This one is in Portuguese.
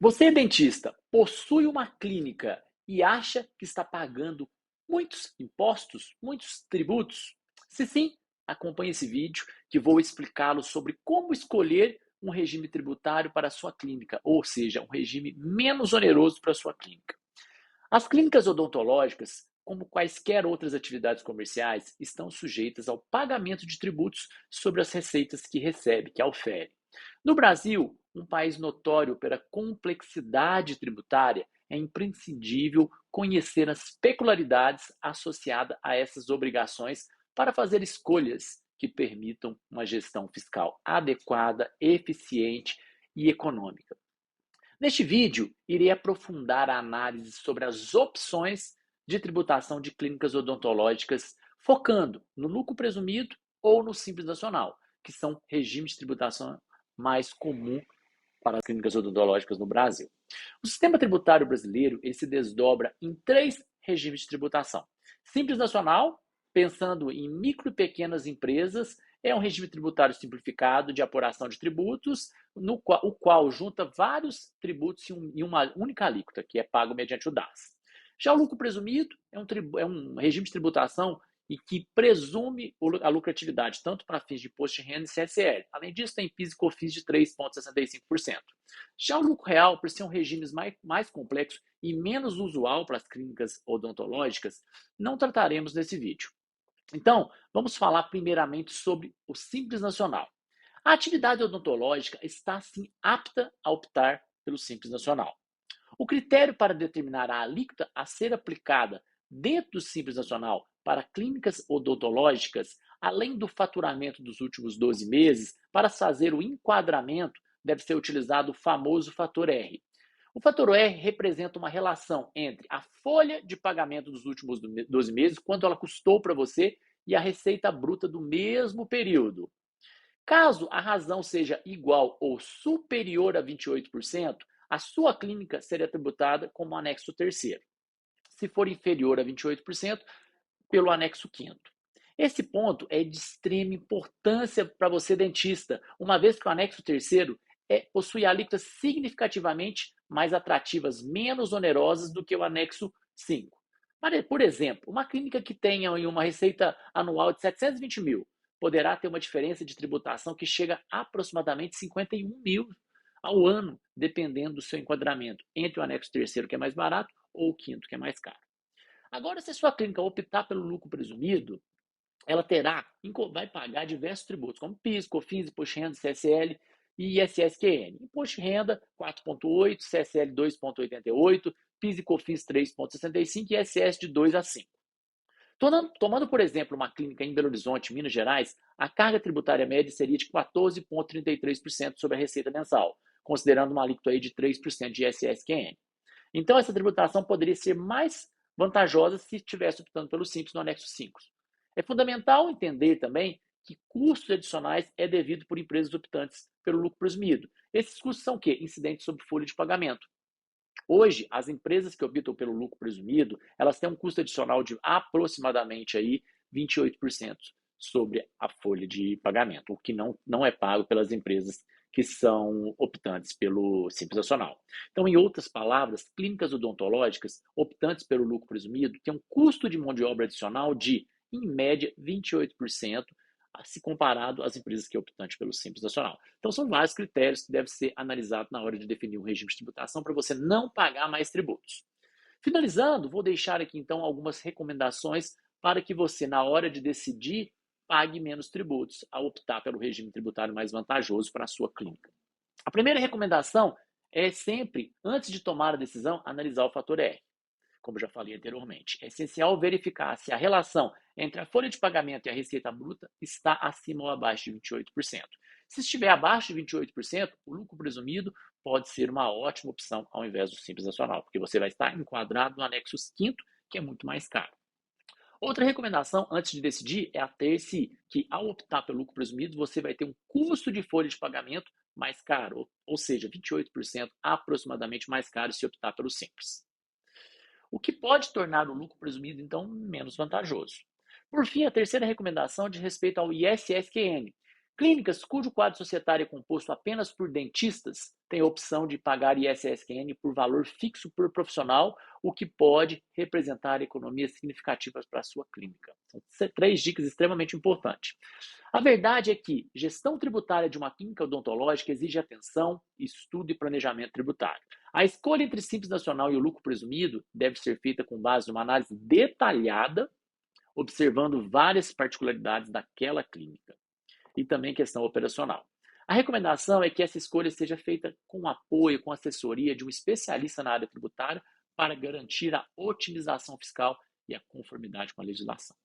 Você, dentista, possui uma clínica e acha que está pagando muitos impostos, muitos tributos? Se sim, acompanhe esse vídeo que vou explicá-lo sobre como escolher um regime tributário para a sua clínica, ou seja, um regime menos oneroso para a sua clínica. As clínicas odontológicas, como quaisquer outras atividades comerciais, estão sujeitas ao pagamento de tributos sobre as receitas que recebe, que ofere. No Brasil, um país notório pela complexidade tributária, é imprescindível conhecer as peculiaridades associadas a essas obrigações para fazer escolhas que permitam uma gestão fiscal adequada, eficiente e econômica. Neste vídeo, irei aprofundar a análise sobre as opções de tributação de clínicas odontológicas, focando no lucro presumido ou no Simples Nacional, que são regimes de tributação mais comum para as clínicas odontológicas no Brasil. O sistema tributário brasileiro ele se desdobra em três regimes de tributação. Simples Nacional, pensando em micro e pequenas empresas, é um regime tributário simplificado de apuração de tributos, o qual junta vários tributos em uma única alíquota, que é pago mediante o DAS. Já o lucro presumido é um regime de tributação e que presume a lucratividade, tanto para fins de imposto de renda e CSL. Além disso, tem PIS e COFINS de 3,65%. Já o lucro real, por ser um regime mais complexo e menos usual para as clínicas odontológicas, não trataremos nesse vídeo. Então, vamos falar primeiramente sobre o Simples Nacional. A atividade odontológica está, sim, apta a optar pelo Simples Nacional. O critério para determinar a alíquota a ser aplicada dentro do Simples Nacional para clínicas odontológicas, além do faturamento dos últimos 12 meses, para fazer o enquadramento, deve ser utilizado o famoso fator R. O fator R representa uma relação entre a folha de pagamento dos últimos 12 meses, quanto ela custou para você, e a receita bruta do mesmo período. Caso a razão seja igual ou superior a 28%, a sua clínica seria tributada como anexo terceiro. Se for inferior a 28%, pelo anexo quinto. Esse ponto é de extrema importância para você, dentista, uma vez que o anexo terceiro possui alíquotas significativamente mais atrativas, menos onerosas do que o anexo 5. Por exemplo, uma clínica que tenha uma receita anual de 720 mil poderá ter uma diferença de tributação que chega a aproximadamente 51 mil ao ano, dependendo do seu enquadramento entre o anexo terceiro, que é mais barato, ou o quinto, que é mais caro. Agora, se a sua clínica optar pelo lucro presumido, ela vai pagar diversos tributos, como PIS, COFINS, Imposto de Renda, CSL e ISS-QN. Imposto de Renda 4,8, CSL 2,88, PIS e COFINS 3,65 e ISS de 2 a 5. Tomando, por exemplo, uma clínica em Belo Horizonte, Minas Gerais, a carga tributária média seria de 14,33% sobre a receita mensal, considerando uma alíquota aí de 3% de ISS-QN. Então, essa tributação poderia ser mais vantajosa se estivesse optando pelo Simples no anexo 5. É fundamental entender também que custos adicionais é devido por empresas optantes pelo lucro presumido. Esses custos são o quê? Incidentes sobre folha de pagamento. Hoje, as empresas que optam pelo lucro presumido, elas têm um custo adicional de aproximadamente aí 28% sobre a folha de pagamento, o que não é pago pelas empresas que são optantes pelo Simples Nacional. Então, em outras palavras, clínicas odontológicas optantes pelo lucro presumido têm um custo de mão de obra adicional de, em média, 28%, se comparado às empresas que optam pelo Simples Nacional. Então, são vários critérios que devem ser analisados na hora de definir um regime de tributação para você não pagar mais tributos. Finalizando, vou deixar aqui então algumas recomendações para que você, na hora de decidir, pague menos tributos ao optar pelo regime tributário mais vantajoso para a sua clínica. A primeira recomendação é sempre, antes de tomar a decisão, analisar o fator R, como já falei anteriormente. É essencial verificar se a relação entre a folha de pagamento e a receita bruta está acima ou abaixo de 28%. Se estiver abaixo de 28%, o lucro presumido pode ser uma ótima opção ao invés do Simples Nacional, porque você vai estar enquadrado no anexo 5º, que é muito mais caro. Outra recomendação antes de decidir é ater-se que, ao optar pelo lucro presumido, você vai ter um custo de folha de pagamento mais caro, ou seja, 28% aproximadamente mais caro se optar pelo Simples, o que pode tornar o lucro presumido, então, menos vantajoso. Por fim, a terceira recomendação diz respeito ao ISS-QN, Clínicas cujo quadro societário é composto apenas por dentistas têm a opção de pagar ISSQN por valor fixo por profissional, o que pode representar economias significativas para a sua clínica. São 3 dicas extremamente importantes. A verdade é que gestão tributária de uma clínica odontológica exige atenção, estudo e planejamento tributário. A escolha entre Simples Nacional e o lucro presumido deve ser feita com base numa análise detalhada, observando várias particularidades daquela clínica e também questão operacional. A recomendação é que essa escolha seja feita com apoio, com assessoria de um especialista na área tributária para garantir a otimização fiscal e a conformidade com a legislação.